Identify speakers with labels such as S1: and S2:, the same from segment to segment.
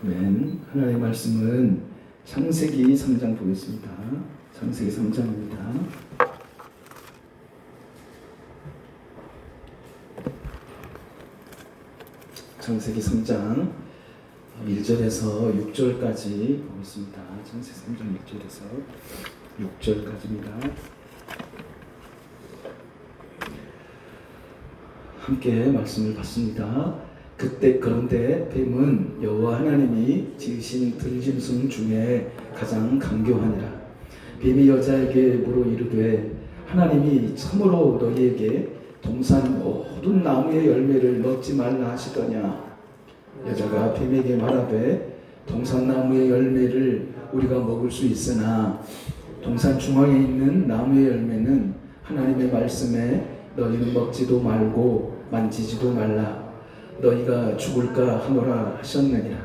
S1: 아멘. 하나님의 말씀은 창세기 3장 보겠습니다. 창세기 3장입니다. 창세기 3장 1절에서 6절까지 보겠습니다. 창세기 3장 1절에서 6절까지입니다. 함께 말씀을 받습니다. 그때 그런데 뱀은 여호와 하나님이 지으신 들짐승 중에 가장 강교하니라. 뱀이 여자에게 물어 이르되 하나님이 참으로 너희에게 동산 모든 나무의 열매를 먹지 말라 하시더냐. 여자가 뱀에게 말하되 동산 나무의 열매를 우리가 먹을 수 있으나 동산 중앙에 있는 나무의 열매는 하나님의 말씀에 너희는 먹지도 말고 만지지도 말라. 너희가 죽을까 하노라 하셨느니라.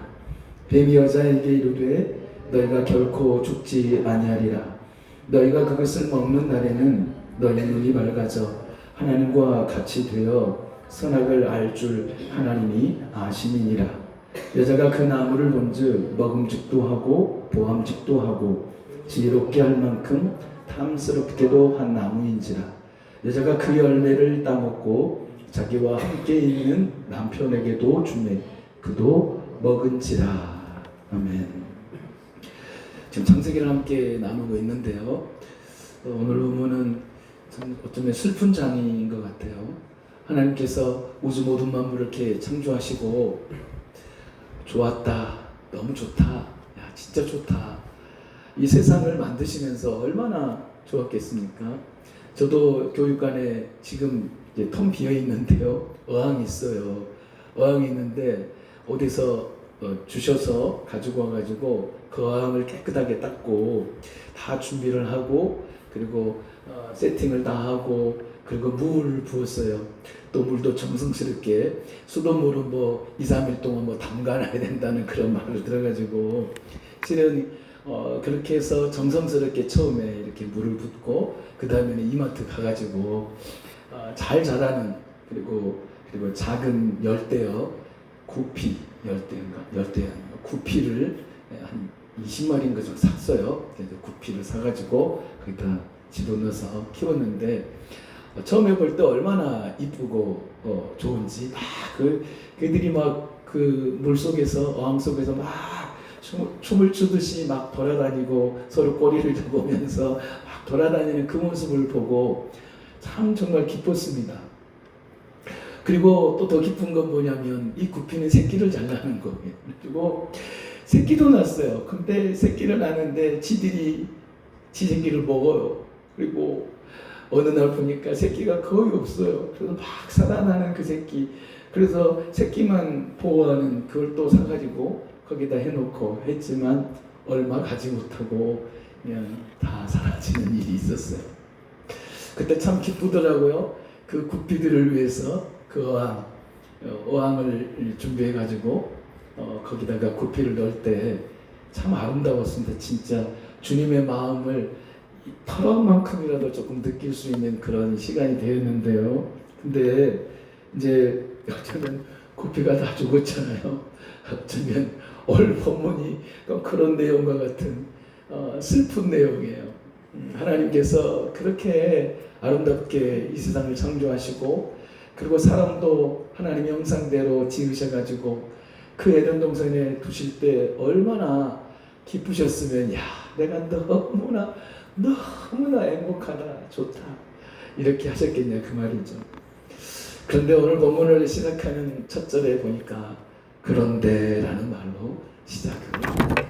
S1: 뱀이 여자에게 이르되 너희가 결코 죽지 아니하리라. 너희가 그것을 먹는 날에는 너희 눈이 밝아져 하나님과 같이 되어 선악을 알 줄 하나님이 아심이니라. 여자가 그 나무를 본즉 먹음직도 하고 보암직도 하고 지혜롭게 할 만큼 탐스럽게도 한 나무인지라. 여자가 그 열매를 따먹고 자기와 함께 있는 남편에게도 주매 그도 먹은지라. 아멘. 지금 창세기를 함께 나누고 있는데요. 오늘 본문은 참 어쩌면 슬픈 장인 것 같아요. 하나님께서 우주 모든 만물을 이렇게 창조하시고 좋았다, 너무 좋다, 야 진짜 좋다. 이 세상을 만드시면서 얼마나 좋았겠습니까? 저도 교육관에 지금 이제 텅 비어 있는데요. 어항이 있어요. 어항이 있는데 어디서 주셔서 가지고 와가지고 그 어항을 깨끗하게 닦고 다 준비를 하고 그리고 세팅을 다 하고 그리고 물을 부었어요. 또 물도 정성스럽게 수돗물은 뭐 2, 3일 동안 뭐 담가놔야 된다는 그런 말을 들어가지고 실은 그렇게 해서 정성스럽게 처음에 이렇게 물을 붓고 그 다음에는 이마트 가가지고 잘 자라는 그리고 작은 열대어 구피 열대어 구피를 한 20마리인가 좀 샀어요. 그래서 구피를 사가지고 거기다 집어넣어서 키웠는데 처음에 볼 때 얼마나 이쁘고 좋은지 막 그들이 막 그 물 속에서 어항 속에서 막 춤을 추듯이 막 돌아다니고 서로 꼬리를 잡으면서 막 돌아다니는 그 모습을 보고 참 정말 기뻤습니다. 그리고 또 더 기쁜 건 뭐냐면 이 구피는 새끼를 잘 낳는 거예요. 그리고 새끼도 낳았어요. 근데 새끼를 낳는데 지들이 지 새끼를 먹어요. 그리고 어느 날 보니까 새끼가 거의 없어요. 그래서 막 살아나는 그 새끼. 그래서 새끼만 보호하는 그걸 또 사가지고 거기다 해놓고 했지만 얼마 가지 못하고 그냥 다 사라지는 일이 있었어요. 그때 참 기쁘더라고요. 그 구피들을 위해서 그 어항을 준비해가지고 거기다가 구피를 넣을 때 참 아름다웠습니다. 진짜 주님의 마음을 털어만큼이라도 조금 느낄 수 있는 그런 시간이 되었는데요. 근데 이제 어쩌면 구피가 다 죽었잖아요. 어쩌면 오늘 본문이 그런 내용과 같은 슬픈 내용이에요. 하나님께서 그렇게 아름답게 이 세상을 창조하시고 그리고 사람도 하나님의 형상대로 지으셔가지고 그 에덴 동산에 두실 때 얼마나 기쁘셨으면 야 내가 너무나 행복하다 좋다 이렇게 하셨겠냐 그 말이죠. 그런데 오늘 본문을 시작하는 첫 절에 보니까 그런데라는 말로 시작을 합니다.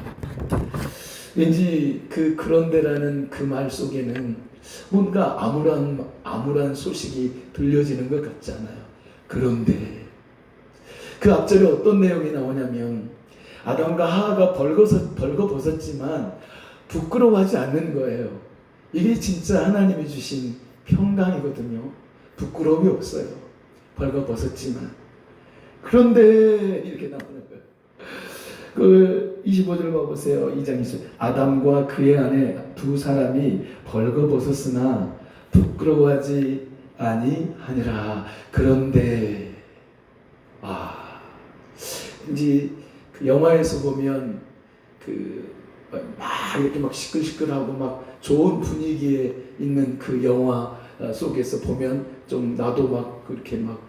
S1: 왠지 그런데라는 그 말 속에는 뭔가 암울한 소식이 들려지는 것 같잖아요. 그런데 그 앞절에 어떤 내용이 나오냐면 아담과 하와가 벌거벗었지만 부끄러워하지 않는 거예요. 이게 진짜 하나님이 주신 평강이거든요. 부끄러움이 없어요. 벌거벗었지만. 그런데 이렇게 나오는 거예요. 그 25절 봐보세요. 2장 20절. 아담과 그의 아내 두 사람이 벌거벗었으나 부끄러워하지 아니하니라. 그런데 이제 그 영화에서 보면 막 이렇게 막 시끌시끌하고 막 좋은 분위기에 있는 그 영화 속에서 보면 좀 나도 막 그렇게 막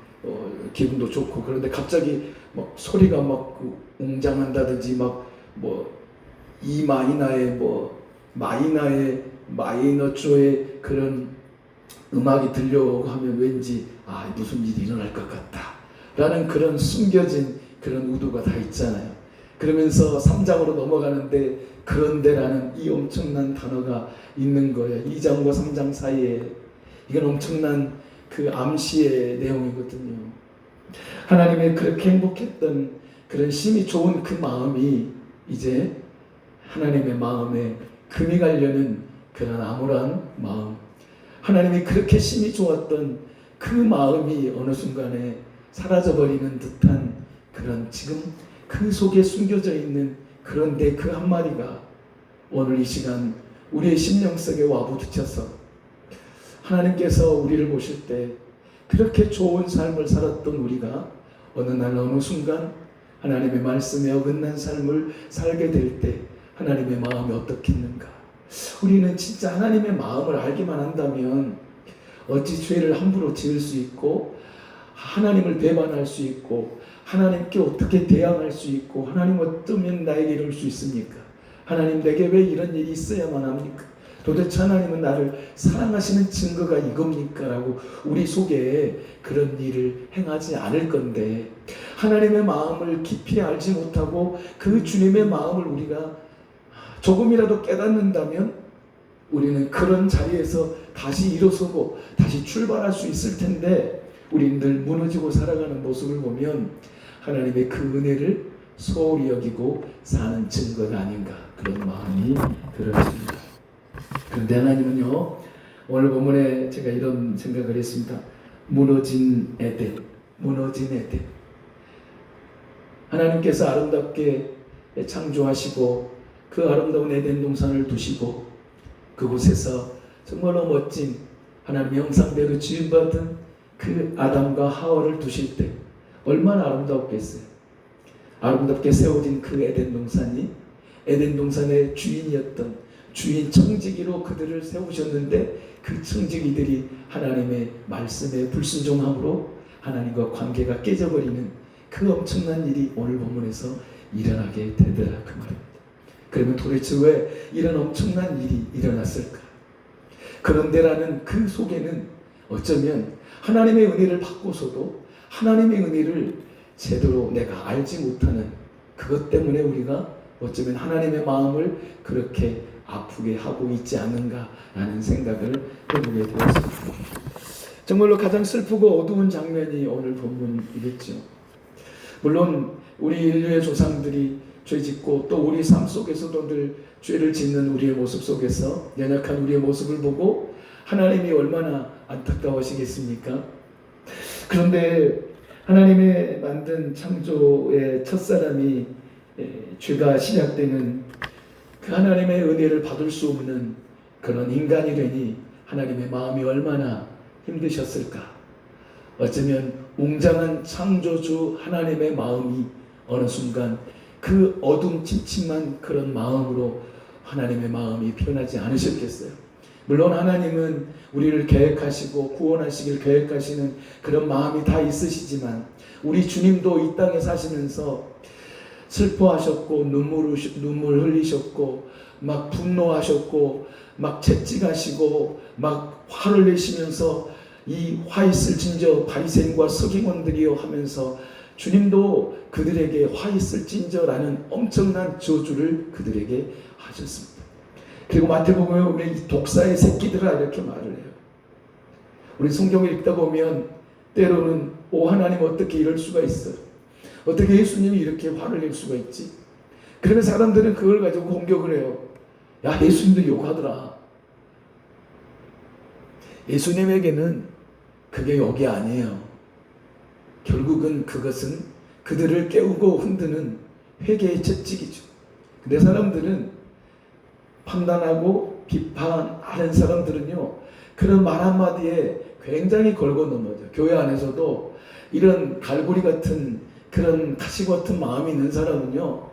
S1: 기분도 좋고, 그런데 갑자기 막 소리가 막 웅장한다든지 막 뭐 이 마이너의 뭐 마이너의 마이너조의 그런 음악이 들려오고 하면 왠지 무슨 일이 일어날 것 같다 라는 그런 숨겨진 그런 의도가 다 있잖아요. 그러면서 3장으로 넘어가는데 그런데라는 이 엄청난 단어가 있는 거예요. 2장과 3장 사이에. 이건 엄청난 그 암시의 내용이거든요. 하나님의 그렇게 행복했던 그런 심히 좋은 그 마음이 이제 하나님의 마음에 금이 가려는 그런 암울한 마음, 하나님이 그렇게 심히 좋았던 그 마음이 어느 순간에 사라져버리는 듯한 그런, 지금 그 속에 숨겨져 있는 그런데 그 한마디가 오늘 이 시간 우리의 심령 속에 와부딪혀서 하나님께서 우리를 보실 때 그렇게 좋은 삶을 살았던 우리가 어느 날 어느 순간 하나님의 말씀에 어긋난 삶을 살게 될 때 하나님의 마음이 어떻겠는가. 우리는 진짜 하나님의 마음을 알기만 한다면 어찌 죄를 함부로 지을 수 있고 하나님을 배반할 수 있고 하나님께 어떻게 대항할 수 있고 하나님 어쩌면 나에게 이럴 수 있습니까? 하나님 내게 왜 이런 일이 있어야만 합니까? 도대체 하나님은 나를 사랑하시는 증거가 이겁니까? 라고 우리 속에 그런 일을 행하지 않을 건데, 하나님의 마음을 깊이 알지 못하고 그 주님의 마음을 우리가 조금이라도 깨닫는다면 우리는 그런 자리에서 다시 일어서고 다시 출발할 수 있을 텐데, 우리는 늘 무너지고 살아가는 모습을 보면 하나님의 그 은혜를 소홀히 여기고 사는 증거가 아닌가, 그런 마음이 들어집니다. 그런데 하나님은요, 오늘 본문에 제가 이런 생각을 했습니다. 무너진 에덴, 무너진 에덴. 하나님께서 아름답게 창조하시고 그 아름다운 에덴 동산을 두시고 그곳에서 정말로 멋진 하나님의 형상대로 지음받은 그 아담과 하와를 두실 때 얼마나 아름다웠겠어요. 아름답게 세워진 그 에덴 동산이 에덴 동산의 주인이었던 주인 청지기로 그들을 세우셨는데, 그 청지기들이 하나님의 말씀에 불순종함으로 하나님과 관계가 깨져버리는 그 엄청난 일이 오늘 본문에서 일어나게 되더라, 그 말입니다. 그러면 도대체 왜 이런 엄청난 일이 일어났을까? 그런데라는 그 속에는 어쩌면 하나님의 은혜를 받고서도 하나님의 은혜를 제대로 내가 알지 못하는 그것 때문에 우리가 어쩌면 하나님의 마음을 그렇게 아프게 하고 있지 않는가라는 생각을 해보게 되었습니다. 정말로 가장 슬프고 어두운 장면이 오늘 본문이겠죠. 물론 우리 인류의 조상들이 죄짓고 또 우리 삶 속에서도 늘 죄를 짓는 우리의 모습 속에서 연약한 우리의 모습을 보고 하나님이 얼마나 안타까워하시겠습니까? 그런데 하나님의 만든 창조의 첫사람이 죄가 시작되는 그 하나님의 은혜를 받을 수 없는 그런 인간이 되니 하나님의 마음이 얼마나 힘드셨을까? 어쩌면 웅장한 창조주 하나님의 마음이 어느 순간 그 어둠침침한 그런 마음으로 하나님의 마음이 변하지 않으셨겠어요? 물론 하나님은 우리를 계획하시고 구원하시길 계획하시는 그런 마음이 다 있으시지만 우리 주님도 이 땅에 사시면서 슬퍼하셨고 눈물 흘리셨고 막 분노하셨고 막 채찍하시고 막 화를 내시면서 이 화 있을진저 바리새인과 서기관들이여 하면서 주님도 그들에게 화 있을진저라는 엄청난 저주를 그들에게 하셨습니다. 그리고 마태복음에 보면 이 독사의 새끼들아 이렇게 말을 해요. 우리 성경을 읽다 보면 때로는 오 하나님 어떻게 이럴 수가 있어요? 어떻게 예수님이 이렇게 화를 낼 수가 있지? 그러면 사람들은 그걸 가지고 공격을 해요. 야, 예수님도 욕하더라. 예수님에게는 그게 욕이 아니에요. 결국은 그것은 그들을 깨우고 흔드는 회개의 채찍이죠. 근데 사람들은 판단하고 비판하는 사람들은요, 그런 말 한마디에 굉장히 걸고 넘어져. 교회 안에서도 이런 갈고리 같은 그런 가시 같은 마음이 있는 사람은요,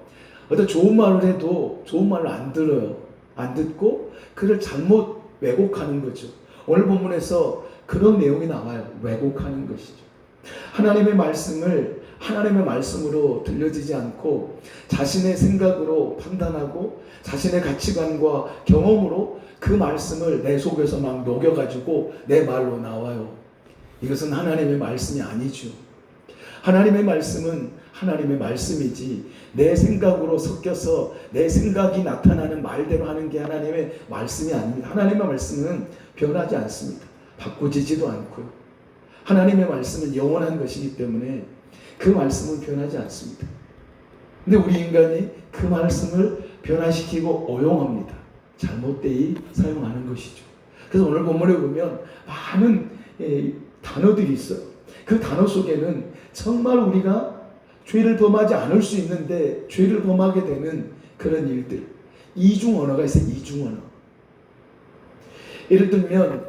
S1: 어떤 좋은 말을 해도 좋은 말을 안 들어요. 안 듣고 그를 잘못 왜곡하는 거죠. 오늘 본문에서 그런 내용이 나와요. 왜곡하는 것이죠. 하나님의 말씀을 하나님의 말씀으로 들려지지 않고 자신의 생각으로 판단하고 자신의 가치관과 경험으로 그 말씀을 내 속에서 막 녹여가지고 내 말로 나와요. 이것은 하나님의 말씀이 아니죠. 하나님의 말씀은 하나님의 말씀이지 내 생각으로 섞여서 내 생각이 나타나는 말대로 하는 게 하나님의 말씀이 아닙니다. 하나님의 말씀은 변하지 않습니다. 바꾸지지도 않고요. 하나님의 말씀은 영원한 것이기 때문에 그 말씀은 변하지 않습니다. 근데 우리 인간이 그 말씀을 변화시키고 오용합니다. 잘못되이 사용하는 것이죠. 그래서 오늘 본문에 보면 많은 단어들이 있어요. 그 단어 속에는 정말 우리가 죄를 범하지 않을 수 있는데 죄를 범하게 되는 그런 일들, 이중 언어가 있어요. 이중 언어. 예를 들면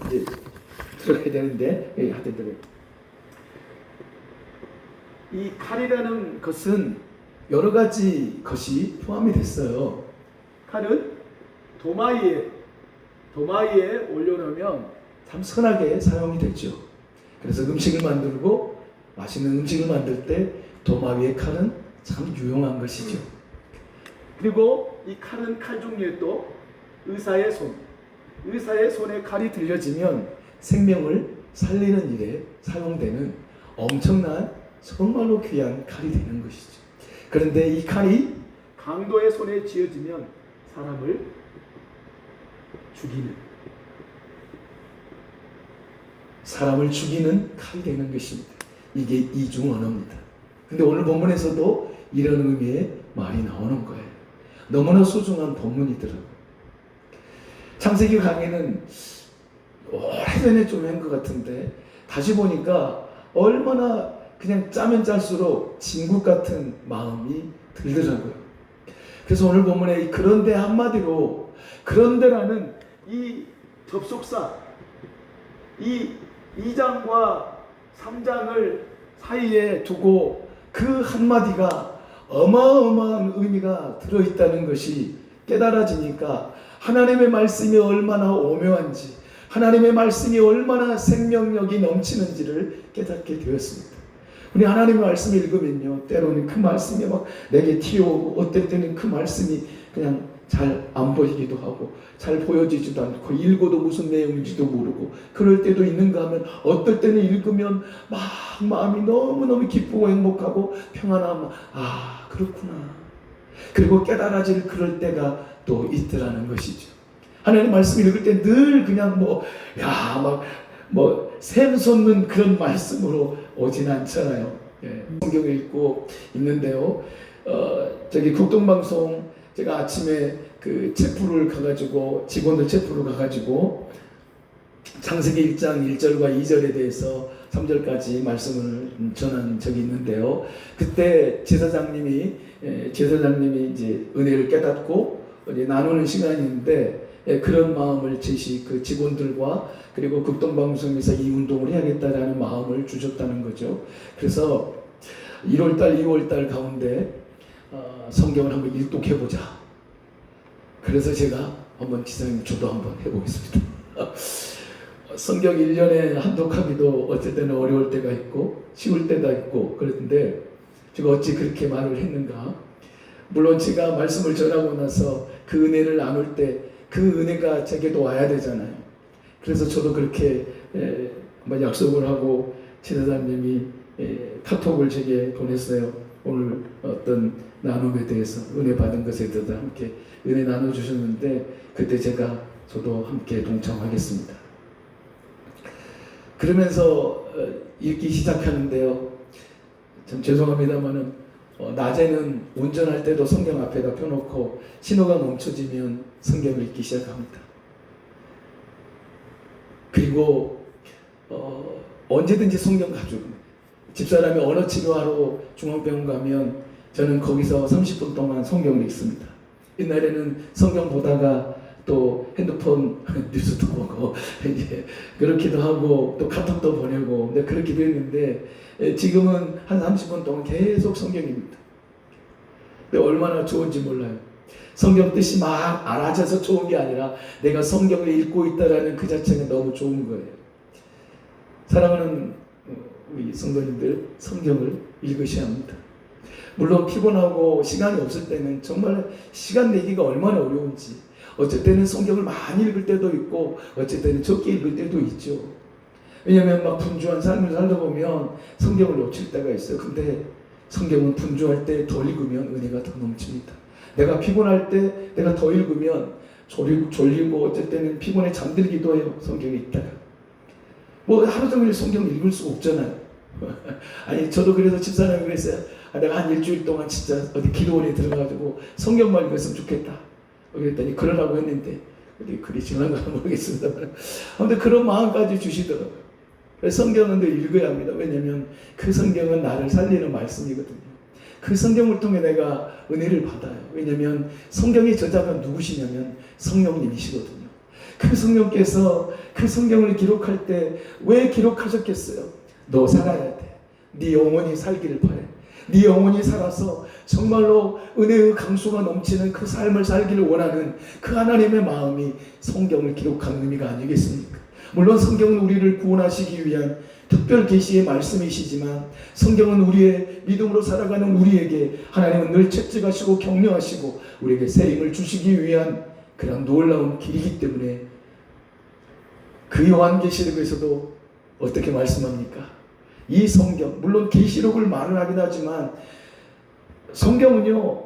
S1: 이제 들어가야 되는데 하여튼 이 칼이라는 것은 여러 가지 것이 포함이 됐어요. 칼은 도마위에 올려놓으면 참 선하게 사용이 되죠. 그래서 음식을 만들고 맛있는 음식을 만들 때 도마 위의 칼은 참 유용한 것이죠. 그리고 이 칼은 칼 종류에 또 의사의 손에 칼이 들려지면 생명을 살리는 일에 사용되는 엄청난 정말로 귀한 칼이 되는 것이죠. 그런데 이 칼이 강도의 손에 쥐어지면 사람을 죽이는 칼이 되는 것입니다. 이게 이중 언어입니다. 근데 오늘 본문에서도 이런 의미의 말이 나오는 거예요. 너무나 소중한 본문이더라고요. 창세기 강의는 오래전에 좀 한 것 같은데 다시 보니까 얼마나 그냥 짜면 짤수록 진국 같은 마음이 들더라고요. 그래서 오늘 본문에 그런데 한마디로 그런데라는 이 접속사 이 2장과 3장을 사이에 두고 그 한마디가 어마어마한 의미가 들어있다는 것이 깨달아지니까 하나님의 말씀이 얼마나 오묘한지 하나님의 말씀이 얼마나 생명력이 넘치는지를 깨닫게 되었습니다. 우리 하나님의 말씀을 읽으면요, 때로는 그 말씀이 막 내게 튀어오고 어떨 때는 그 말씀이 그냥 잘 안 보이기도 하고 잘 보여지지도 않고 읽어도 무슨 내용인지도 모르고 그럴 때도 있는가 하면 어떨 때는 읽으면 막 마음이 너무너무 기쁘고 행복하고 평안함, 아 그렇구나. 그리고 깨달아질 그럴 때가 또 있더라는 것이죠. 하나님 말씀 읽을 때 늘 그냥 샘솟는 그런 말씀으로 오진 않잖아요. 예, 성경을 읽고 있는데요. 저기 국동방송 제가 아침에 그 체프를 가가지고 직원들 체프를 가가지고 창세기 1장 1절과 2절에 대해서 3절까지 말씀을 전한 적이 있는데요. 그때 제사장님이 이제 은혜를 깨닫고 이제 나누는 시간이었는데 그런 마음을 그 직원들과 그리고 극동방송에서 이 운동을 해야겠다라는 마음을 주셨다는 거죠. 그래서 1월달, 2월달 가운데 성경을 한번 일독해보자. 그래서 제가 한번 기사님 저도 한번 해보겠습니다. 성경 1년에 한독하기도 어쩔 때는 어려울 때가 있고 쉬울 때가 있고 그런데 제가 어찌 그렇게 말을 했는가. 물론 제가 말씀을 전하고 나서 그 은혜를 나눌 때 그 은혜가 제게도 와야 되잖아요. 그래서 저도 그렇게 약속을 하고 지도자님이 카톡을 제게 보냈어요. 오늘 어떤 나눔에 대해서 은혜 받은 것에 대해서 함께 은혜 나눠주셨는데 그때 저도 함께 동참하겠습니다. 그러면서 읽기 시작하는데요. 참 죄송합니다만은 낮에는 운전할 때도 성경 앞에다 펴놓고 신호가 멈춰지면 성경을 읽기 시작합니다. 그리고 언제든지 성경 가지고 집사람이 언어 치료하러 중앙병원 가면 저는 거기서 30분 동안 성경을 읽습니다. 옛날에는 성경 보다가 또 핸드폰 뉴스도 보고 이제 그렇기도 하고 또 카톡도 보내고 그렇기도 했는데 지금은 한 30분 동안 계속 성경입니다. 근데 얼마나 좋은지 몰라요. 성경 뜻이 막 알아져서 좋은 게 아니라 내가 성경을 읽고 있다라는 그 자체가 너무 좋은 거예요. 사랑하는 우리 성도님들, 성경을 읽으셔야 합니다. 물론 피곤하고 시간이 없을 때는 정말 시간 내기가 얼마나 어려운지, 어쩔 때는 성경을 많이 읽을 때도 있고 어쩔 때는 적게 읽을 때도 있죠. 왜냐하면 막 분주한 삶을 살다 보면 성경을 놓칠 때가 있어요. 근데 성경은 분주할 때 더 읽으면 은혜가 더 넘칩니다. 내가 피곤할 때 내가 더 읽으면 졸리고 어쩔 때는 피곤에 잠들기도 해요. 성경에 있다가 뭐 하루 종일 성경 읽을 수가 없잖아요. 아니 저도 그래서 집사람이 그랬어요. 내가 한 일주일 동안 진짜 어디 기도원에 들어가지고 성경만 읽었으면 좋겠다. 그랬더니 그러라고 했는데 그게 지난가 모르겠습니다. 아무튼 그런 마음까지 주시더라고요. 그래서 성경은 늘 읽어야 합니다. 왜냐하면 그 성경은 나를 살리는 말씀이거든요. 그 성경을 통해 내가 은혜를 받아요. 왜냐하면 성경의 저자가 누구시냐면 성령님이시거든요. 그 성령께서 그 성경을 기록할 때 왜 기록하셨겠어요? 너 살아야 돼. 네 영혼이 살기를 바래. 네 영혼이 살아서 정말로 은혜의 강수가 넘치는 그 삶을 살기를 원하는 그 하나님의 마음이 성경을 기록하는 의미가 아니겠습니까? 물론 성경은 우리를 구원하시기 위한 특별 계시의 말씀이시지만 성경은 우리의 믿음으로 살아가는 우리에게 하나님은 늘 채찍하시고 격려하시고 우리에게 새 힘을 주시기 위한 그런 놀라운 길이기 때문에 그 요한계시록에서도 어떻게 말씀합니까? 이 성경, 물론 계시록을 말을 하긴 하지만 성경은요,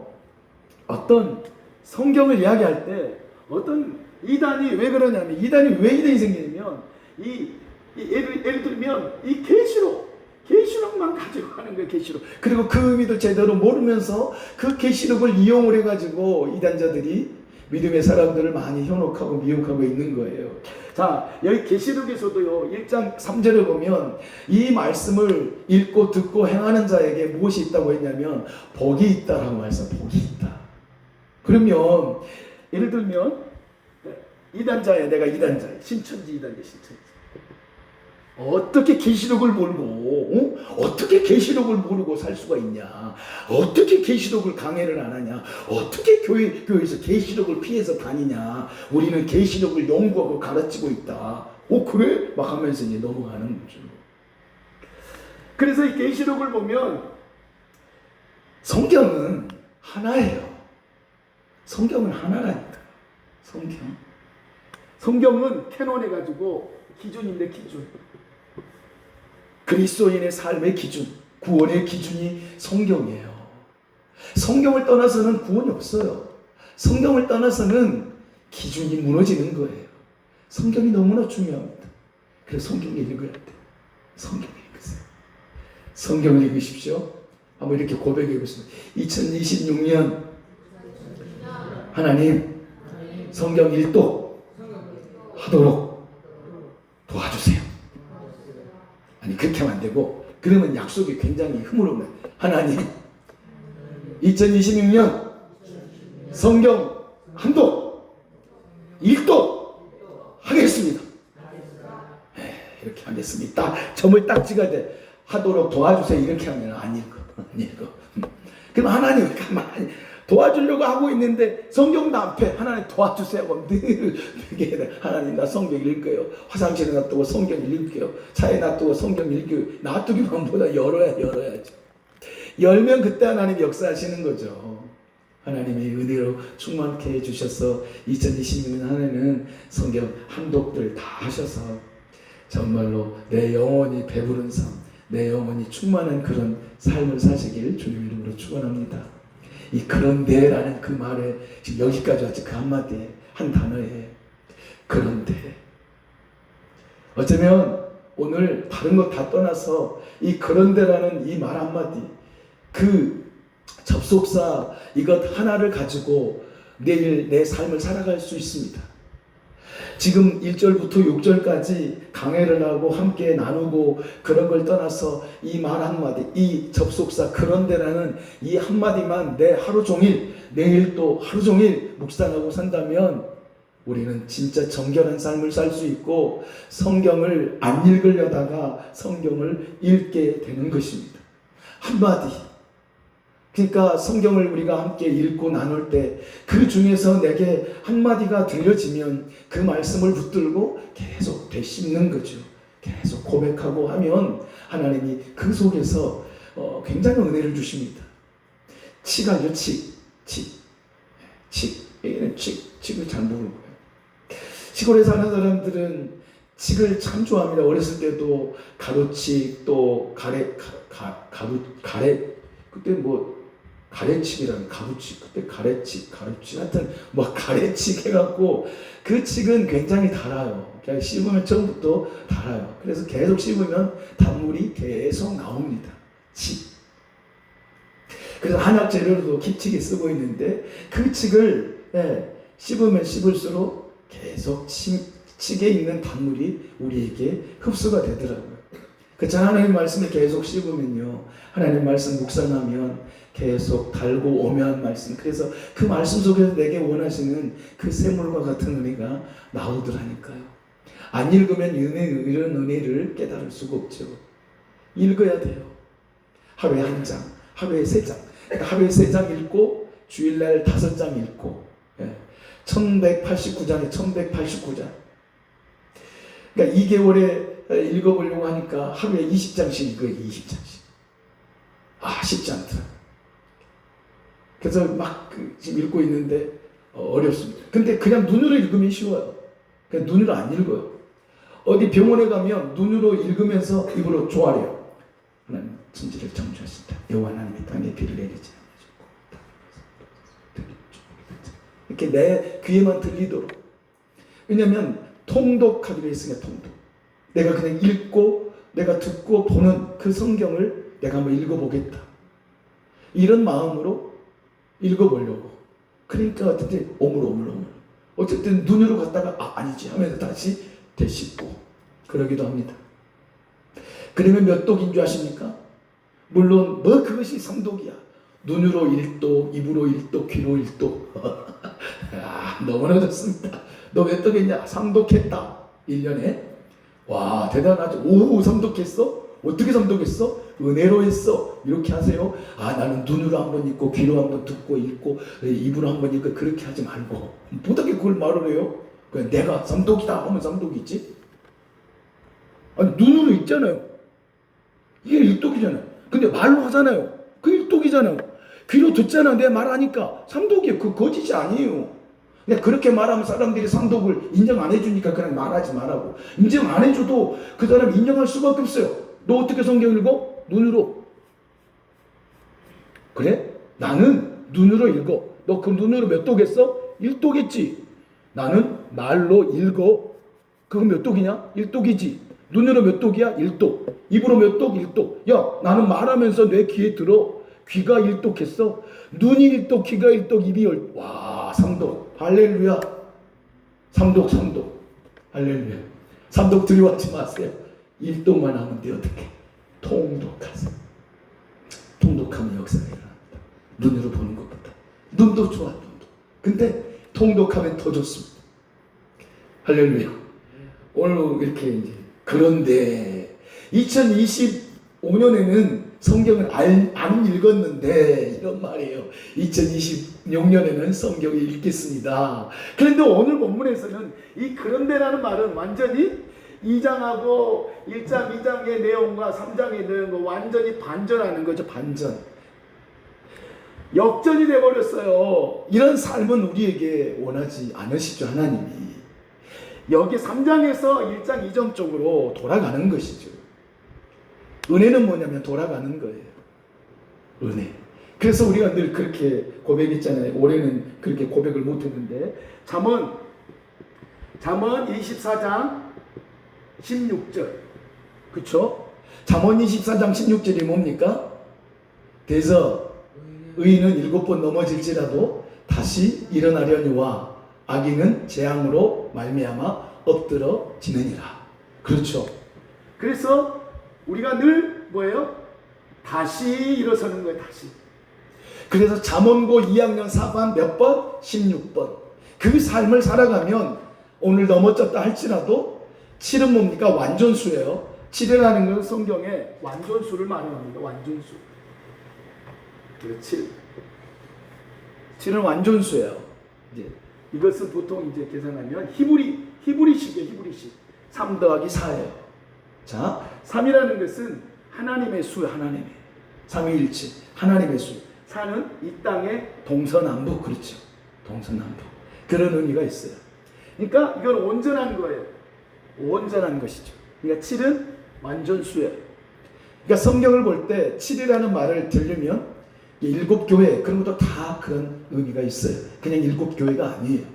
S1: 어떤 성경을 이야기할 때 어떤 이단이 왜 그러냐면, 이단이 왜 이단이 생기냐면 예를 들면 이 계시록만 가지고 하는 거예요. 계시록. 그리고 그 의미도 제대로 모르면서 그 계시록을 이용을 해가지고 이단자들이 믿음의 사람들을 많이 현혹하고 미혹하고 있는 거예요. 자, 여기 계시록에서도요 1장 3절을 보면 이 말씀을 읽고 듣고 행하는 자에게 무엇이 있다고 했냐면 복이 있다라고 말씀. 복이 있다. 그러면 예를 들면 이단자야, 내가 이단자야, 신천지 이단자, 신천지. 어떻게 계시록을 모르고 어떻게 계시록을 모르고 살 수가 있냐? 어떻게 계시록을 강해를 안 하냐? 어떻게 교회에서 계시록을 피해서 다니냐? 우리는 계시록을 연구하고 가르치고 있다. 그래? 막 하면서 이제 넘어가는 거죠. 그래서 이 계시록을 보면 성경은 하나예요. 성경은 하나라니까. 성경은 캐논해가지고 기준인데 기준. 그리스도인의 삶의 기준, 구원의 기준이 성경이에요. 성경을 떠나서는 구원이 없어요. 성경을 떠나서는 기준이 무너지는 거예요. 성경이 너무나 중요합니다. 그래서 성경을 읽어야 돼요. 성경을 읽으세요. 성경을 읽으십시오. 한번 이렇게 고백해 보겠습니다. 2026년 하나님 성경 일독 하도록 도와주세요. 아니 그렇게 하면 안 되고, 그러면 약속이 굉장히 흐물흐물해. 하나님 2026년 성경 한독 일독 하겠습니다. 이렇게 하겠습니다. 점을 딱 찍어야 돼. 하도록 도와주세요. 이렇게 하면 안 읽어. 그럼 하나님 가만히 도와주려고 하고 있는데 성경도 안 펴. 하나님 도와주세요. 늘 하나님 나 성경 읽을게요. 화장실에 놔두고 성경 읽을게요. 차에 놔두고 성경 읽을게요. 놔두기만 보다 열어야죠. 열면 그때 하나님 역사하시는 거죠. 하나님의 은혜로 충만케 해주셔서 2026년 한 해는 성경 한독들 다 하셔서 정말로 내 영혼이 배부른 삶, 내 영혼이 충만한 그런 삶을 사시길 주님 이름으로 축원합니다. 이 그런데라는 그 말에 지금 여기까지 왔지. 그 한마디에, 한 단어에 그런데. 어쩌면 오늘 다른 것 다 떠나서 이 그런데라는 이 말 한마디, 그 접속사 이것 하나를 가지고 내일 내 삶을 살아갈 수 있습니다. 지금 1절부터 6절까지 강해를 하고 함께 나누고 그런 걸 떠나서 이 말 한마디, 이 접속사 그런데라는 이 한마디만 내 하루 종일, 내일 또 하루 종일 묵상하고 산다면 우리는 진짜 정결한 삶을 살 수 있고 성경을 안 읽으려다가 성경을 읽게 되는 것입니다. 한마디. 그러니까 성경을 우리가 함께 읽고 나눌 때 그 중에서 내게 한마디가 들려지면 그 말씀을 붙들고 계속 되씹는 거죠. 계속 고백하고 하면 하나님이 그 속에서 굉장히 은혜를 주십니다. 칙 알죠? 칙. 얘는 칙을 잘 모르는 거예요. 시골에 사는 사람들은 칙을 참 좋아합니다. 어렸을 때도 가루칙, 또 가래, 그때 뭐 가래칙이라는 가루칙, 그때 가래칙, 하여튼 뭐 가래칙 해갖고 그 칙은 굉장히 달아요. 그냥 씹으면 처음부터 달아요. 그래서 계속 씹으면 단물이 계속 나옵니다. 칙. 그래서 한약 재료로도 기칙이 쓰고 있는데 그 칙을 씹으면 씹을수록 계속 칙에 있는 단물이 우리에게 흡수가 되더라고요. 그렇죠. 하나님 말씀을 계속 씹으면요, 하나님 말씀 묵상하면 계속 달고 오묘한 말씀, 그래서 그 말씀 속에서 내게 원하시는 그 샘물과 같은 은혜가 나오더라니까요. 안 읽으면 이런 은혜를 깨달을 수가 없죠. 읽어야 돼요. 하루에 한 장, 하루에 3장. 그러니까 하루에 3장 읽고 주일날 5장 읽고 1189장에 1189장. 그러니까 2개월에 읽어보려고 하니까 하루에 20장씩 읽어요. 20장씩. 쉽지 않더라. 그래서 막 지금 읽고 있는데 어렵습니다. 근데 그냥 눈으로 읽으면 쉬워요. 그냥 눈으로 안 읽어요. 어디 병원에 가면 눈으로 읽으면서 입으로 조아려요. 하나님 천지를 창조하신다. 여호와 하나님이 땅에 비를 내리지 않으시고 이렇게 내 귀에만 들리도록. 왜냐하면 통독하기로 했으니까 통독. 내가 그냥 읽고 내가 듣고 보는 그 성경을 내가 한번 읽어보겠다. 이런 마음으로 읽어보려고. 그러니까 어쨌든 오물오물. 어쨌든 눈으로 갔다가 아니지 하면서 다시 되씹고 그러기도 합니다. 그러면 몇 독인 줄 아십니까? 물론 뭐 그것이 3독이야. 눈으로 1독, 입으로 1독, 귀로 1독. 너무나 좋습니다. 너 몇 독했냐? 3독했다. 1년에. 와, 대단하죠. 오, 3독했어? 어떻게 3독했어? 은혜로 했어. 이렇게 하세요. 나는 눈으로 한번 읽고 귀로 한번 듣고 읽고 입으로 한번 읽고 그렇게 하지 말고 어떻게 그걸 말을 해요? 그냥 내가 3독이다 하면 3독이지. 아니 눈으로 읽잖아요. 이게 1독이잖아요. 근데 말로 하잖아요. 그 1독이잖아요. 귀로 듣잖아. 내 말하니까 3독이에요. 그 거짓이 아니에요. 그냥 그렇게 말하면 사람들이 3독을 인정 안 해주니까 그냥 말하지 말라고. 인정 안 해줘도 그 사람 인정할 수밖에 없어요. 너 어떻게 성경 읽어? 눈으로. 그래? 나는 눈으로 읽어. 너 그 눈으로 몇 독했어? 1독했지. 나는 말로 읽어. 그거 몇 독이냐? 1독이지. 눈으로 몇 독이야? 1독. 입으로 몇 독? 1독. 야, 나는 말하면서 내 귀에 들어. 귀가 1독했어. 눈이 1독, 귀가 1독, 입이 1독. 와, 3독. 할렐루야. 3독. 할렐루야. 3독 두려워하지 마세요. 1독만 하면 돼. 어떻게? 통독하세요. 통독하면 역사가 일어납니다. 눈으로 보는 것보다. 눈도 좋아, 눈도. 근데 통독하면 더 좋습니다. 할렐루야. 오늘 이렇게 이제 그런데 2025년에는 성경을 안 읽었는데 이런 말이에요. 2026년에는 성경을 읽겠습니다. 그런데 오늘 본문에서는 이 그런데라는 말은 완전히 2장하고 1장, 2장의 내용과 3장의 내용과 완전히 반전하는 거죠. 반전. 역전이 되어버렸어요. 이런 삶은 우리에게 원하지 않으시죠. 하나님이. 여기 3장에서 1장, 2장 쪽으로 돌아가는 것이죠. 은혜는 뭐냐면 돌아가는 거예요. 은혜. 그래서 우리가 늘 그렇게 고백했잖아요. 올해는 그렇게 고백을 못했는데 잠언 24장 16절. 그쵸? 잠언 24장 16절이 뭡니까? 대서 의인은 7번 넘어질지라도 다시 일어나려니와 악인은 재앙으로 말미암아 엎드러지느니라. 그렇죠? 그래서 우리가 늘 뭐예요? 다시 일어서는 거예요. 다시. 그래서 잠언고 2학년 4반 몇 번? 16번. 그 삶을 살아가면 오늘 넘어졌다 할지라도 7은 뭡니까? 완전수예요. 7이라는 것은 성경에 완전수를 말합니다. 완전수. 7. 7은 완전수예요. 이제 이것을 보통 이제 계산하면 히브리식이에요. 히브리식. 3 더하기 4예요. 자, 3이라는 것은 하나님의 수예요. 하나님의. 삼위일체. 하나님의 수. 4는 이 땅의 동서남북. 그렇죠. 동서남북. 그런 의미가 있어요. 그러니까 이건 온전한 거예요. 온전한 것이죠. 그러니까 7은 완전수예요. 그러니까 성경을 볼 때 7이라는 말을 들으면 7교회 그런 것도 다 그런 의미가 있어요. 그냥 7교회가 아니에요.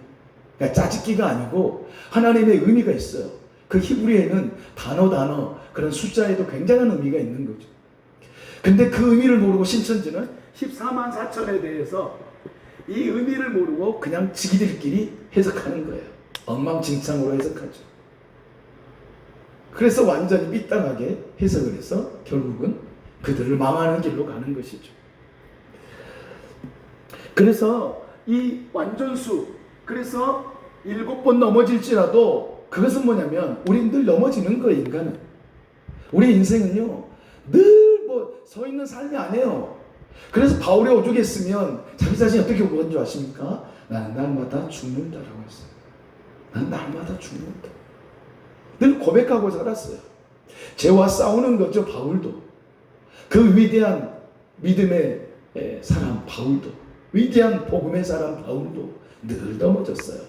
S1: 그러니까 짜집기가 아니고 하나님의 의미가 있어요. 그 히브리어에는 단어 그런 숫자에도 굉장한 의미가 있는 거죠. 근데 그 의미를 모르고 신천지는 14만 4천에 대해서 이 의미를 모르고 그냥 지기들끼리 해석하는 거예요. 엉망진창으로 해석하죠. 그래서 완전히 삐딱하게 해석을 해서 결국은 그들을 망하는 길로 가는 것이죠. 그래서 이 완전수, 그래서 7번 넘어질지라도 그것은 뭐냐면 우리는 늘 넘어지는 거예요. 인간은. 우리 인생은요 늘 뭐 서 있는 삶이 아니에요. 그래서 바울이 오죽했으면 자기 자신이 어떻게 보는 줄 아십니까? 나는 날마다 죽는다라고 했어요. 나는 날마다 죽는다. 늘 고백하고 살았어요. 죄와 싸우는 거죠. 바울도. 그 위대한 믿음의 사람 바울도, 위대한 복음의 사람 바울도 늘 넘어졌어요.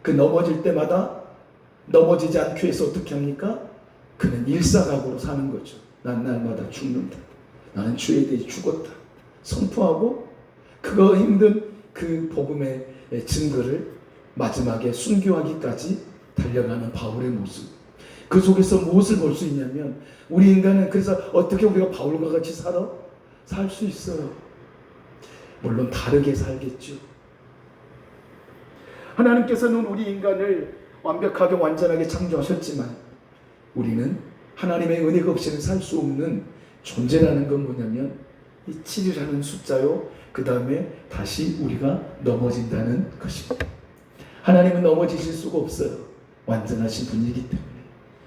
S1: 그 넘어질 때마다 넘어지지 않기 위해서 어떻게 합니까? 그는 일사각오로 사는 거죠. 난 날마다 죽는다. 나는 주에 대해 죽었다. 선포하고 그거 힘든 그 복음의 증거를 마지막에 순교하기까지 달려가는 바울의 모습. 그 속에서 무엇을 볼 수 있냐면 우리 인간은 그래서 어떻게 우리가 바울과 같이 살아? 살 수 있어요. 물론 다르게 살겠죠. 하나님께서는 우리 인간을 완벽하게 완전하게 창조하셨지만 우리는 하나님의 은혜가 없이는 살 수 없는 존재라는 건 뭐냐면 이 7이라는 숫자요. 그 다음에 다시 우리가 넘어진다는 것입니다. 하나님은 넘어지실 수가 없어요. 완전하신 분이기 때문에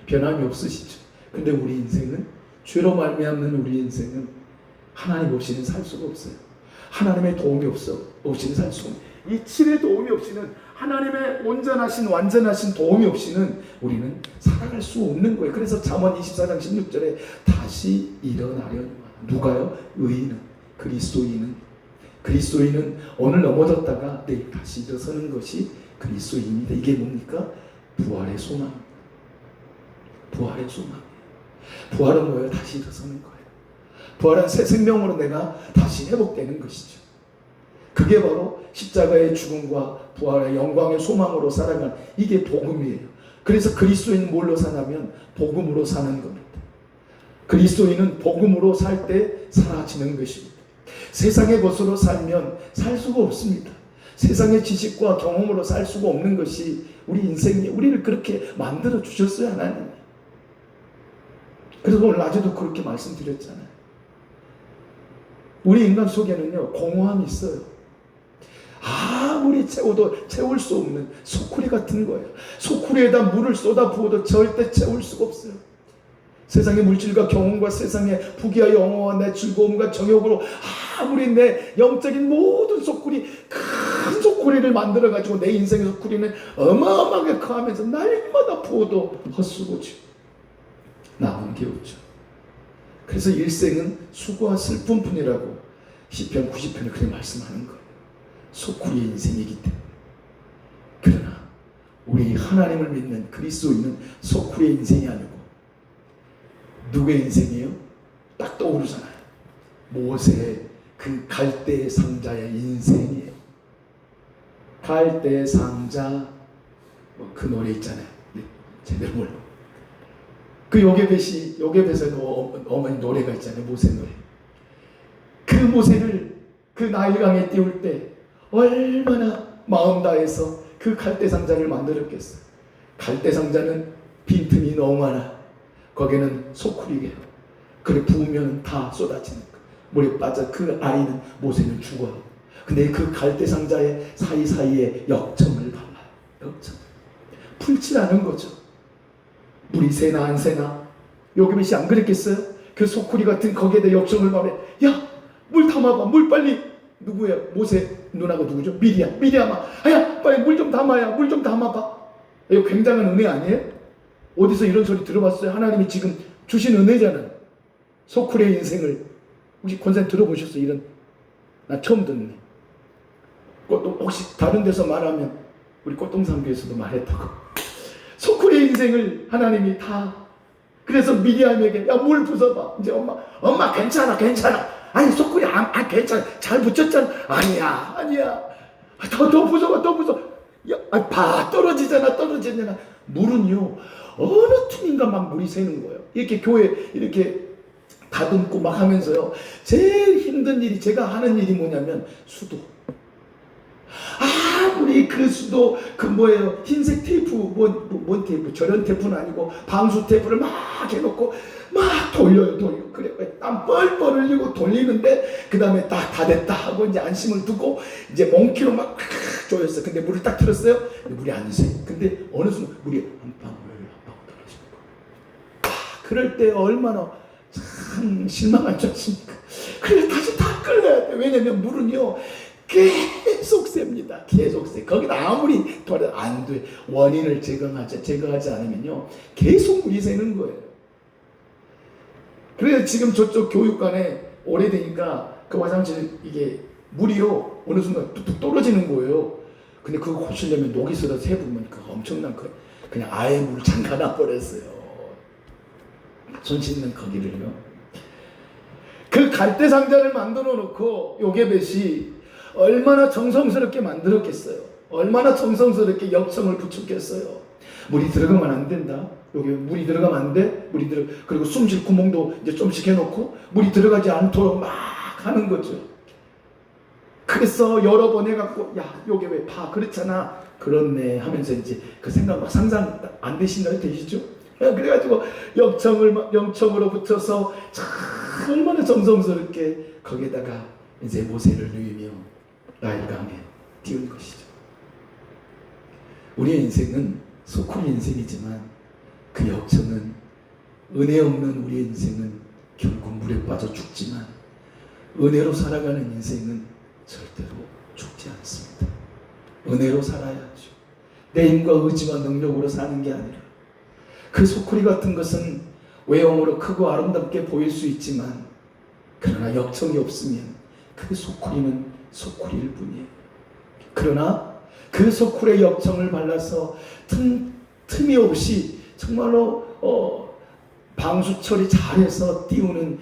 S1: 변함이 없으시죠. 근데 우리 인생은 죄로 말미암는 우리 인생은 하나님 없이는 살 수가 없어요. 하나님의 도움이 없이는 살 수 없어요. 이 7의 도움이 없이는 하나님의 온전하신 완전하신 도움이 없이는 우리는 살아갈 수 없는 거예요. 그래서 잠언 24장 16절에 다시 일어나려니와. 누가요? 의인은, 그리스도인은 오늘 넘어졌다가 내일 다시 일어서는 것이 그리스도인입니다. 이게 뭡니까? 부활의 소망. 부활의 소망. 부활은 뭐예요? 다시 일어서는 거예요. 부활은 새 생명으로 내가 다시 회복되는 것이죠. 그게 바로 십자가의 죽음과 부활의 영광의 소망으로 살아가는 이게 복음이에요. 그래서 그리스도인은 뭘로 사냐면 복음으로 사는 겁니다. 그리스도인은 복음으로 살 때 사라지는 것입니다. 세상의 것으로 살면 살 수가 없습니다. 세상의 지식과 경험으로 살 수가 없는 것이 우리 인생이 우리를 그렇게 만들어 주셨어요. 하나님. 그래서 오늘 낮에도 그렇게 말씀드렸잖아요. 우리 인간 속에는요 공허함이 있어요. 아무리 채워도 채울 수 없는 소쿠리 같은 거예요. 소쿠리에다 물을 쏟아 부어도 절대 채울 수가 없어요. 세상의 물질과 경험과 세상의 부귀와 영화와 내 즐거움과 정욕으로 아무리 내 영적인 모든 소쿠리, 큰 소쿠리를 만들어가지고 내 인생의 소쿠리는 어마어마하게 커하면서 날마다 부어도 헛수고죠. 남은 게 없죠. 그래서 일생은 수고와 슬픔뿐이라고 시편 90편에 그렇게 말씀하는 거예요. 소쿠리의 인생이기 때문에. 그러나 우리 하나님을 믿는 그리스도인은 소쿠리의 인생이 아니고 누구의 인생이에요? 딱 떠오르잖아요. 모세의 그 갈대 상자의 인생이에요. 갈대 상자 그 노래 있잖아요. 네, 제대로 몰라. 그 요괴벳에도 어머니 노래가 있잖아요. 모세 노래. 그 모세를 그 나일강에 띄울 때 얼마나 마음 다해서 그 갈대 상자를 만들었겠어요. 갈대 상자는 빈틈이 너무 많아. 거기는 소쿠리게요. 그래 부으면 다 쏟아지는 거. 물에 빠져 그 아이는 모세는 죽어요. 근데 그 갈대상자의 사이사이에 역청을 발라요. 역청. 풀지 않은 거죠. 물이 새나 안 새나. 요게벳이 안 그랬겠어요? 그 소쿠리 같은 거기에다 역청을 발해. 야, 물 담아봐. 물 빨리. 누구야? 모세 누나가 누구죠? 미리암아. 야, 빨리 물 좀 담아야. 물 좀 담아봐. 이거 굉장한 은혜 아니에요? 어디서 이런 소리 들어봤어요? 하나님이 지금 주신 은혜잖아요. 소쿠리의 인생을 혹시 권사님 들어보셨어요? 이런. 나 처음 듣네. 혹시 다른 데서 말하면 우리 꽃동산교에서도 말했다고. 소쿠리의 인생을 하나님이 다. 그래서 미리암에게 야, 물 부숴봐. 이제 엄마 괜찮아. 아니 소쿠리 괜찮아. 잘 붙였잖아. 아니야. 더 부숴봐. 야, 봐 떨어지잖아. 물은요 어느 틈인가 막 물이 새는 거예요. 이렇게 교회 이렇게 다듬고 막 하면서요. 제일 힘든 일이 제가 하는 일이 뭐냐면 수도. 우리 그 수도 뭐예요? 흰색 테이프 뭔 테이프? 절연 테이프는 아니고 방수 테이프를 막 해놓고 막 돌려요. 그래 땀 뻘뻘 흘리고 돌리는데 그 다음에 다 됐다 하고 이제 안심을 두고 이제 몽키로 막 조였어. 근데 물을 딱 틀었어요. 근데 물이 안 새. 근데 어느 순간 물이 한 방울 떨어지는 거예요. 그럴 때 얼마나 참 실망하지 않습니까? 그래 다시 다 끓여야 돼. 왜냐면 물은요 계속 셉니다. 계속 세. 거기다 아무리 돌아도 안 돼. 원인을 제거하지 않으면요 계속 물이 새는 거예요. 그래서 지금 저쪽 교육관에 오래되니까 그 화장실 이게 물이요 어느 순간 뚝뚝 떨어지는 거예요. 근데 그거 고치려면 녹이 슬어 세부면 그거 엄청난 거예요. 그냥 아예 물 잠가놔 버렸어요. 손 씻는 거기를요. 그 갈대 상자를 만들어 놓고 요게벳이 얼마나 정성스럽게 만들었겠어요. 얼마나 정성스럽게 역청을 붙였겠어요. 물이 들어가면 안 된다. 여기 물이 들어가면 안 돼. 그리고 숨쉴 구멍도 이제 좀씩 해놓고 물이 들어가지 않도록 막 하는 거죠. 그래서 여러 번 해갖고 야 요게 왜 봐 그렇잖아. 그렇네 하면서 이제 그 생각 막 상상 안 되시나요? 되시죠? 그래가지고 역청으로 붙여서 참 얼마나 정성스럽게 거기에다가 이제 모세를 누이며 나일강에 띄운 것이죠. 우리의 인생은 소쿠리 인생이지만 그 역청은 은혜 없는 우리의 인생은 결국 물에 빠져 죽지만 은혜로 살아가는 인생은 절대로 죽지 않습니다. 은혜로 살아야죠. 내 힘과 의지와 능력으로 사는 게 아니라 그 소쿠리 같은 것은 외형으로 크고 아름답게 보일 수 있지만 그러나 역청이 없으면 그 소쿠리는 소쿠리일 뿐이에요. 그러나 그 소쿠리의 역청을 발라서 틈이 없이 정말로 방수 처리 잘해서 띄우는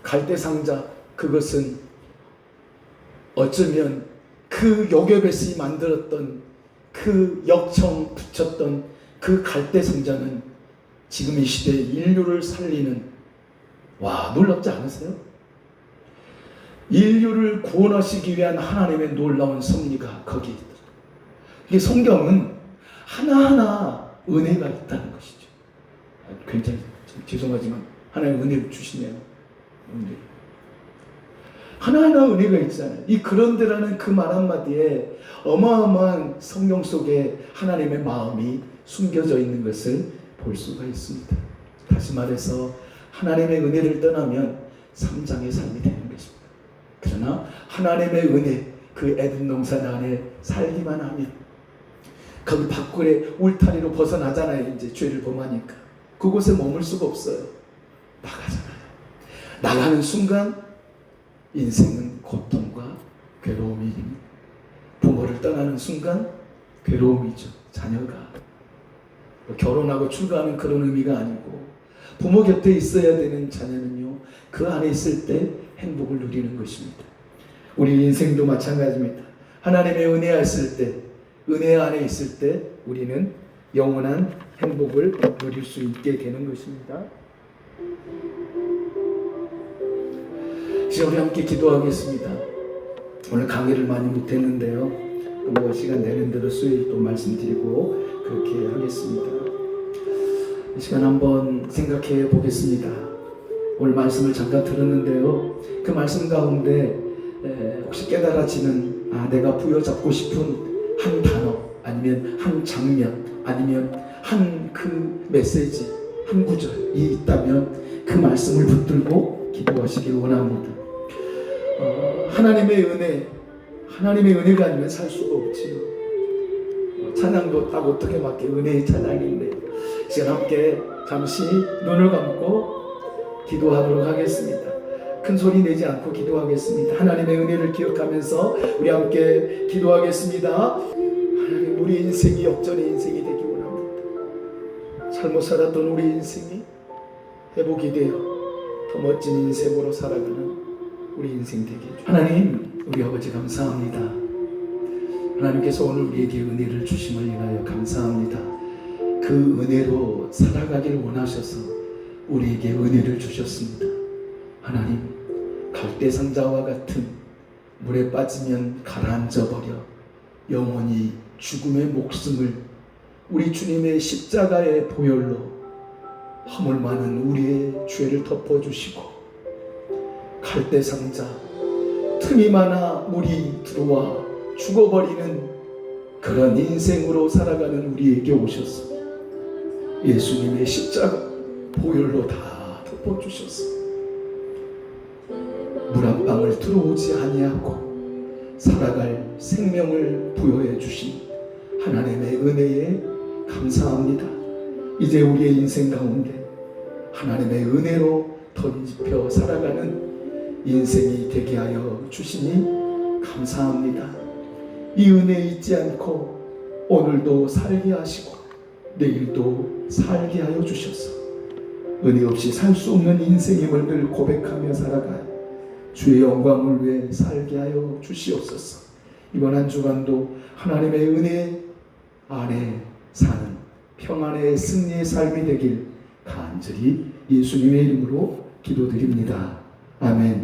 S1: 갈대 상자, 그것은 어쩌면 그 요게벳이 만들었던 그 역청 붙였던 그 갈대 상자는 지금 이 시대에 인류를 살리는, 와 놀랍지 않으세요? 인류를 구원하시기 위한 하나님의 놀라운 섭리가 거기에 있다. 이게 성경은 하나하나 은혜가 있다는 것이죠. 굉장히 죄송하지만 하나님 은혜를 주시네요. 은혜. 하나하나 은혜가 있잖아요. 이 그런데라는 그 말 한마디에 어마어마한 성경 속에 하나님의 마음이 숨겨져 있는 것을 볼 수가 있습니다. 다시 말해서 하나님의 은혜를 떠나면 삼장의 삶이 되는 것입니다. 그러나 하나님의 은혜, 그 에덴 동산 안에 살기만 하면 거기 밖에 울타리로 벗어나잖아요. 이제 죄를 범하니까 그곳에 머물 수가 없어요. 나가잖아요. 나가는 순간 인생은 고통과 괴로움입니다. 부모를 떠나는 순간 괴로움이죠. 자녀가 결혼하고 출가하는 그런 의미가 아니고 부모 곁에 있어야 되는 자녀는요 그 안에 있을 때 행복을 누리는 것입니다. 우리 인생도 마찬가지입니다. 하나님의 은혜 안에 있을 때 우리는 영원한 행복을 누릴 수 있게 되는 것입니다. 이제 우리 함께 기도하겠습니다. 오늘 강의를 많이 못했는데요. 뭐 시간 되는 대로 수요일 또 말씀드리고 그렇게 하겠습니다. 이 시간 한번 생각해 보겠습니다. 오늘 말씀을 잠깐 들었는데요. 그 말씀 가운데 혹시 깨달아지는 내가 부여잡고 싶은 한 단어, 아니면 한 장면, 아니면 한 그 메시지, 한 구절이 있다면 그 말씀을 붙들고 기도하시길 원합니다. 하나님의 은혜가 아니면 살 수가 없지요. 찬양도 딱 어떻게 맞게 은혜의 찬양인데, 지금 함께 잠시 눈을 감고 기도하도록 하겠습니다. 큰 소리 내지 않고 기도하겠습니다. 하나님의 은혜를 기억하면서 우리 함께 기도하겠습니다. 하나님, 우리 인생이 역전의 인생이 되기 원합니다. 잘못 살았던 우리 인생이 회복이 되어 더 멋진 인생으로 살아가는 우리 인생 되게 해주세요. 하나님, 우리 아버지 감사합니다. 하나님께서 오늘 우리에게 은혜를 주심을 인하여 감사합니다. 그 은혜로 살아가길 원하셔서 우리에게 은혜를 주셨습니다. 하나님, 갈대상자와 같은 물에 빠지면 가라앉아 버려 영원히 죽음의 목숨을 우리 주님의 십자가의 보혈로 허물 많은 우리의 죄를 덮어주시고, 갈대상자 틈이 많아 물이 들어와 죽어버리는 그런 인생으로 살아가는 우리에게 오셔서 예수님의 십자가 보혈로 다 덮어주셨어. 물 한 방울 들어오지 아니하고 살아갈 생명을 부여해 주신 하나님의 은혜에 감사합니다. 이제 우리의 인생 가운데 하나님의 은혜로 던집혀 살아가는 인생이 되게 하여 주시니 감사합니다. 이 은혜 잊지 않고 오늘도 살게 하시고 내일도 살게 하여 주셔서 은혜 없이 살 수 없는 인생임을 늘 고백하며 살아가요. 주의 영광을 위해 살게 하여 주시옵소서. 이번 한 주간도 하나님의 은혜 안에 사는 평안의 승리의 삶이 되길 간절히 예수님의 이름으로 기도드립니다. 아멘.